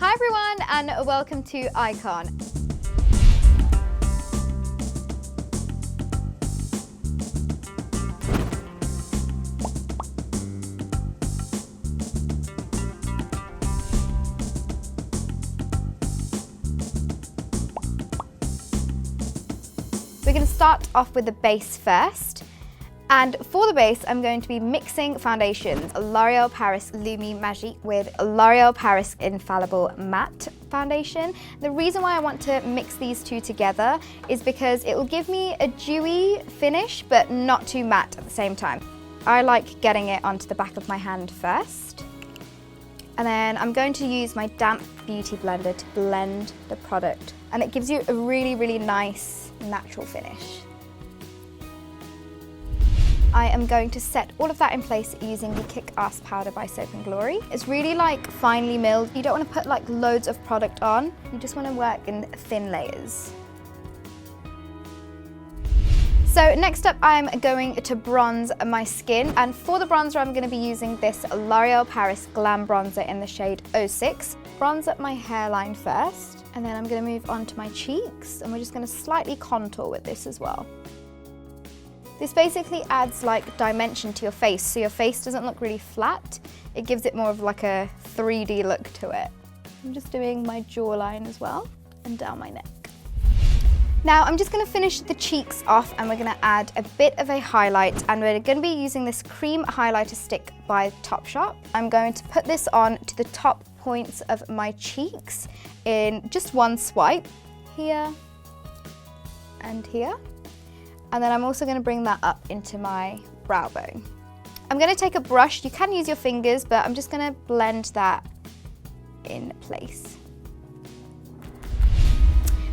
Hi everyone and welcome to Icon. We're going to start off with the base first. And for the base, I'm going to be mixing foundations. L'Oreal Paris LUMI MAGIQUE with L'Oreal Paris Infallible Matte Foundation. The reason why I want to mix these two together is because it will give me a dewy finish, but not too matte at the same time. I like getting it onto the back of my hand first. And then I'm going to use my damp beauty blender to blend the product. And it gives you a really, really nice natural finish. I am going to set all of that in place using the KICKASS powder by Soap & Glory. It's really like finely milled. You don't want to put like loads of product on. You just want to work in thin layers. So next up, I'm going to bronze my skin. And for the bronzer, I'm going to be using this L'Oreal Paris Glam Bronzer in the shade 06. Bronze up my hairline first, and then I'm going to move on to my cheeks. And we're just going to slightly contour with this as well. This basically adds like dimension to your face, so your face doesn't look really flat. It gives it more of like a 3D look to it. I'm just doing my jawline as well and down my neck. Now I'm just going to finish the cheeks off and we're going to add a bit of a highlight, and we're going to be using this cream highlighter stick by TOPSHOP. I'm going to put this on to the top points of my cheeks in just one swipe, here and here. And then I'm also going to bring that up into my brow bone. I'm going to take a brush. You can use your fingers, but I'm just going to blend that in place.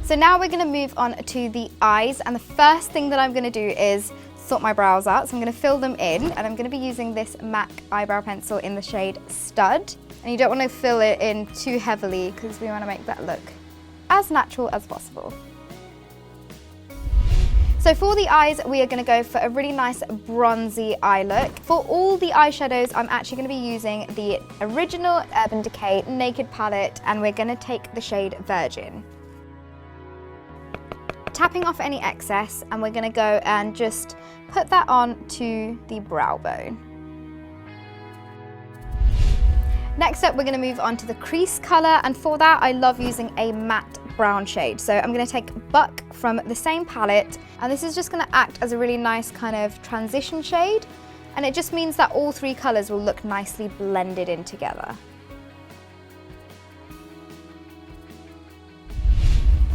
So now we're going to move on to the eyes, and the first thing that I'm going to do is sort my brows out. So I'm going to fill them in, and I'm going to be using this MAC eyebrow pencil in the shade Stud. And you don't want to fill it in too heavily because we want to make that look as natural as possible. So for the eyes, we are going to go for a really nice bronzy eye look. For all the eyeshadows, I'm actually going to be using the original Urban Decay Naked palette, and we're going to take the shade Virgin. Tapping off any excess, and we're going to go and just put that on to the brow bone. Next up, we're going to move on to the crease colour, and for that, I love using a matte brown shade. So I'm going to take Buck from the same palette, and this is just going to act as a really nice kind of transition shade, and it just means that all three colours will look nicely blended in together.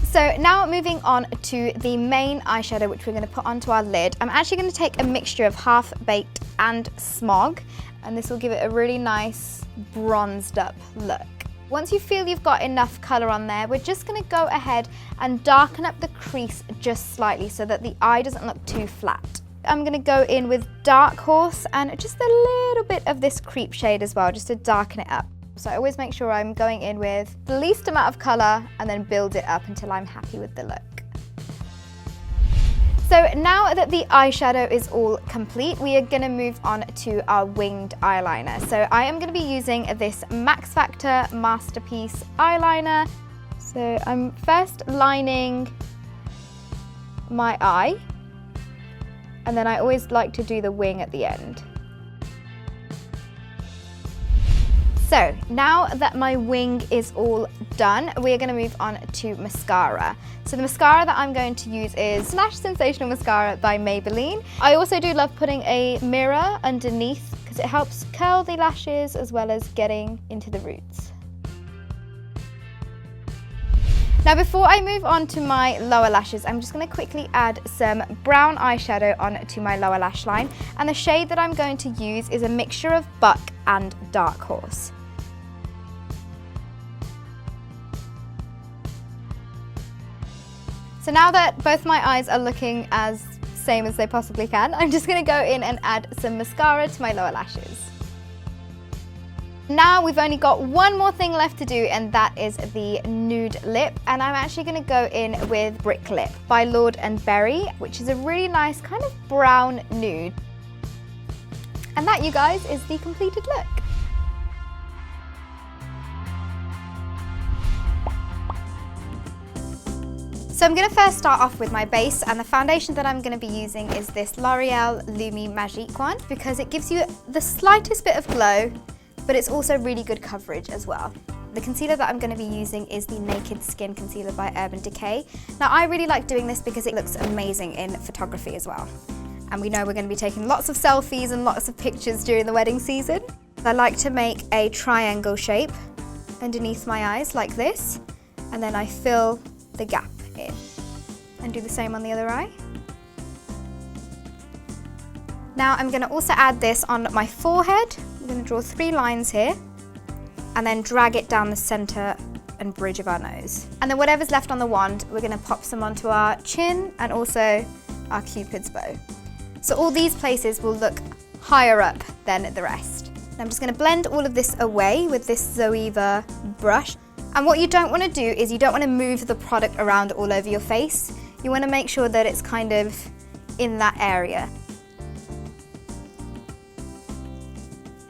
So now moving on to the main eyeshadow, which we're going to put onto our lid. I'm actually going to take a mixture of Half Baked and Smog, and this will give it a really nice bronzed up look. Once you feel you've got enough colour on there, we're just going to go ahead and darken up the crease just slightly so that the eye doesn't look too flat. I'm going to go in with Dark Horse and just a little bit of this Creep shade as well, just to darken it up. So I always make sure I'm going in with the least amount of colour and then build it up until I'm happy with the look. So now that the eyeshadow is all complete, we are going to move on to our winged eyeliner. So I am going to be using this Max Factor Masterpiece eyeliner. So I'm first lining my eye, and then I always like to do the wing at the end. So now that my wing is all done, we are going to move on to mascara. So the mascara that I'm going to use is LASH Sensational Mascara by Maybelline. I also do love putting a mirror underneath because it helps curl the lashes as well as getting into the roots. Now before I move on to my lower lashes, I'm just going to quickly add some brown eyeshadow onto my lower lash line. And the shade that I'm going to use is a mixture of Buck and Dark Horse. So now that both my eyes are looking as same as they possibly can, I'm just going to go in and add some mascara to my lower lashes. Now we've only got one more thing left to do, and that is the nude lip, and I'm actually going to go in with Brick Lip by Lord & Berry, which is a really nice kind of brown nude. And that, you guys, is the completed look. So I'm going to first start off with my base, and the foundation that I'm going to be using is this L'Oreal LUMI MAGIQUE one, because it gives you the slightest bit of glow, but it's also really good coverage as well. The concealer that I'm going to be using is the Naked Skin Concealer by Urban Decay. Now I really like doing this because it looks amazing in photography as well. And we know we're going to be taking lots of selfies and lots of pictures during the wedding season. I like to make a triangle shape underneath my eyes like this, and then I fill the gap in. And do the same on the other eye. Now I'm going to also add this on my forehead. I'm going to draw 3 lines here, and then drag it down the center and bridge of our nose. And then whatever's left on the wand, we're going to pop some onto our chin and also our Cupid's bow. So all these places will look higher up than the rest. I'm just going to blend all of this away with this Zoeva brush. And what you don't want to do is you don't want to move the product around all over your face. You want to make sure that it's kind of in that area.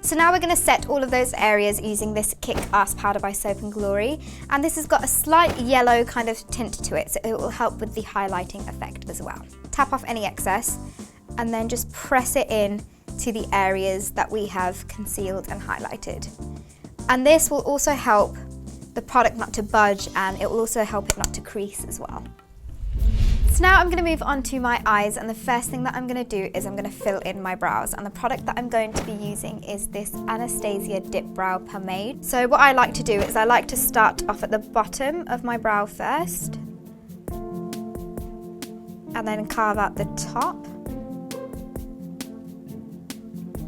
So now we're going to set all of those areas using this KICKASS powder by Soap & Glory, and this has got a slight yellow kind of tint to it, so it will help with the highlighting effect as well. Tap off any excess and then just press it in to the areas that we have concealed and highlighted. And this will also help the product not to budge, and it will also help it not to crease as well. So now I'm going to move on to my eyes, and the first thing that I'm going to do is I'm going to fill in my brows, and the product that I'm going to be using is this Anastasia DIPBROW pomade. So what I like to do is I like to start off at the bottom of my brow first, and then carve out the top,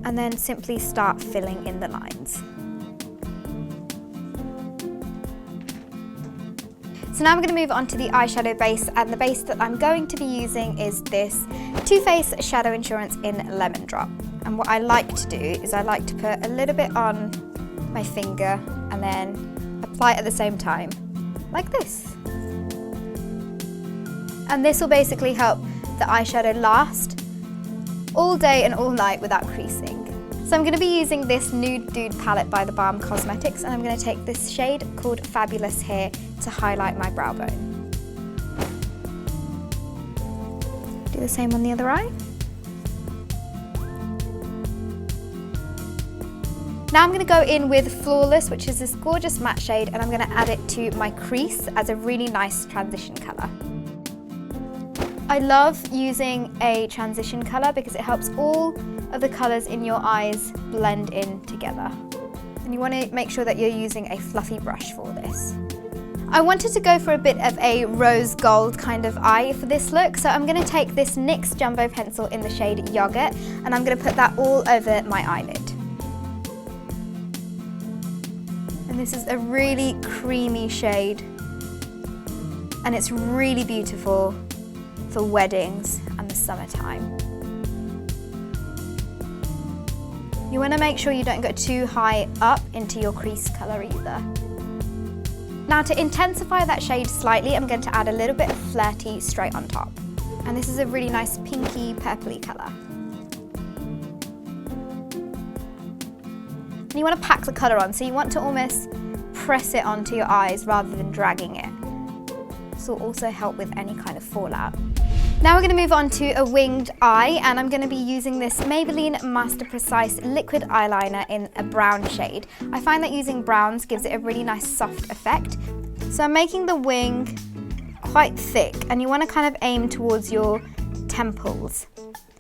and then simply start filling in the lines. So now I'm going to move on to the eyeshadow base, and the base that I'm going to be using is this Too Faced Shadow Insurance in Lemon Drop. And what I like to do is I like to put a little bit on my finger and then apply it at the same time, like this. And this will basically help the eyeshadow last all day and all night without creasing. So I'm going to be using this Nude palette by the BALM Cosmetics, and I'm going to take this shade called Fabulous here to highlight my brow bone. Do the same on the other eye. Now I'm going to go in with Flawless, which is this gorgeous matte shade, and I'm going to add it to my crease as a really nice transition colour. I love using a transition colour because it helps all of the colours in your eyes blend in together. And you want to make sure that you're using a fluffy brush for this. I wanted to go for a bit of a rose gold kind of eye for this look, so I'm going to take this NYX Jumbo pencil in the shade Yogurt, and I'm going to put that all over my eyelid. And this is a really creamy shade, and it's really beautiful for weddings and the summertime. You want to make sure you don't go too high up into your crease colour either. Now to intensify that shade slightly, I'm going to add a little bit of Flirty straight on top. And this is a really nice pinky purpley colour. And you want to pack the colour on, so you want to almost press it onto your eyes rather than dragging it. This will also help with any kind of fallout. Now we're going to move on to a winged eye, and I'm going to be using this Maybelline Master Precise liquid eyeliner in a brown shade. I find that using browns gives it a really nice soft effect. So I'm making the wing quite thick, and you want to kind of aim towards your temples.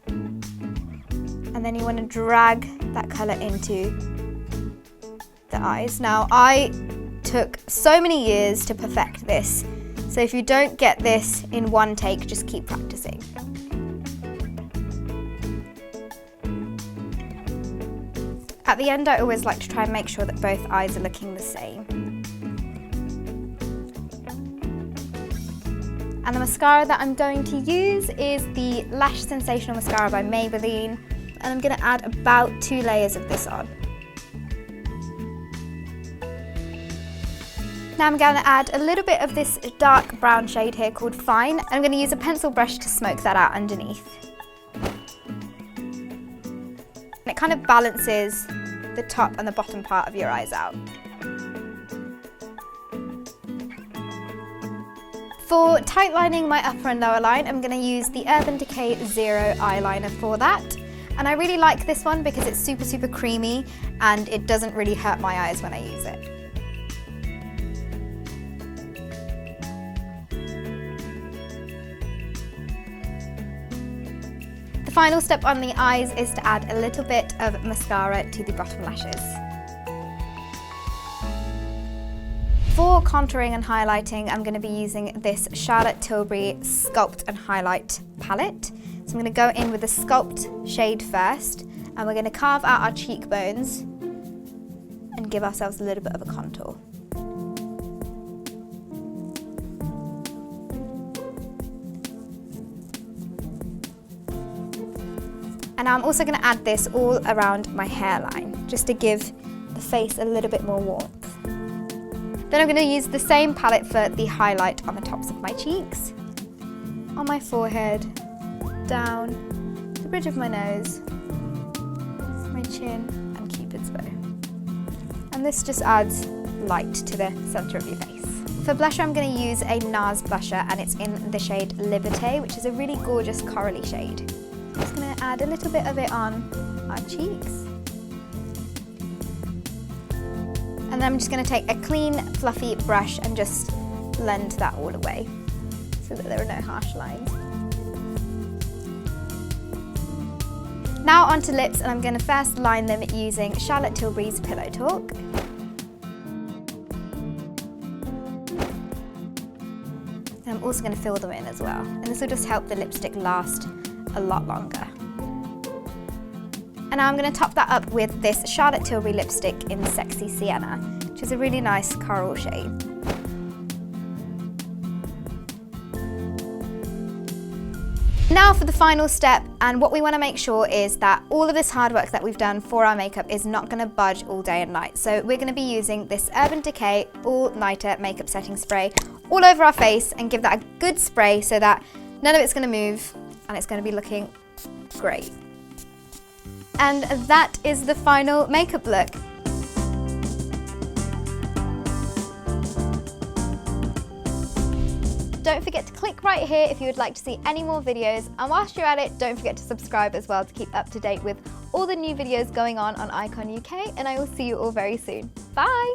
And then you want to drag that colour into the eyes. Now I took so many years to perfect this. So if you don't get this in one take, just keep practicing. At the end, I always like to try and make sure that both eyes are looking the same. And the mascara that I'm going to use is the Lash Sensational Mascara by Maybelline, and I'm going to add about 2 layers of this on. Now I'm going to add a little bit of this dark brown shade here called Fine. I'm going to use a pencil brush to smoke that out underneath. And it kind of balances the top and the bottom part of your eyes out. For tightlining my upper and lower line, I'm going to use the Urban Decay Zero eyeliner for that. And I really like this one because it's super, super creamy and it doesn't really hurt my eyes when I use it. The final step on the eyes is to add a little bit of mascara to the bottom lashes. For contouring and highlighting, I'm going to be using this Charlotte Tilbury Sculpt and Highlight palette. So I'm going to go in with the Sculpt shade first, and we're going to carve out our cheekbones and give ourselves a little bit of a contour. And now I'm also going to add this all around my hairline, just to give the face a little bit more warmth. Then I'm going to use the same palette for the highlight on the tops of my cheeks, on my forehead, down the bridge of my nose, my chin and Cupid's bow. And this just adds light to the centre of your face. For blusher, I'm going to use a NARS blusher, and it's in the shade Liberté, which is a really gorgeous corally shade. I'm just going to add a little bit of it on our cheeks. And then I'm just going to take a clean, fluffy brush and just blend that all away so that there are no harsh lines. Now onto lips, and I'm going to first line them using Charlotte Tilbury's Pillow Talk. And I'm also going to fill them in as well. And this will just help the lipstick last a lot longer. And now I'm going to top that up with this Charlotte Tilbury lipstick in Sexy Sienna, which is a really nice coral shade. Now for the final step, and what we want to make sure is that all of this hard work that we've done for our makeup is not going to budge all day and night. So we're going to be using this Urban Decay All Nighter Makeup Setting Spray all over our face, and give that a good spray so that none of it's going to move and it's going to be looking great. And that is the final makeup look. Don't forget to click right here if you would like to see any more videos, and whilst you're at it, don't forget to subscribe as well to keep up to date with all the new videos going on Icon UK, and I will see you all very soon. Bye!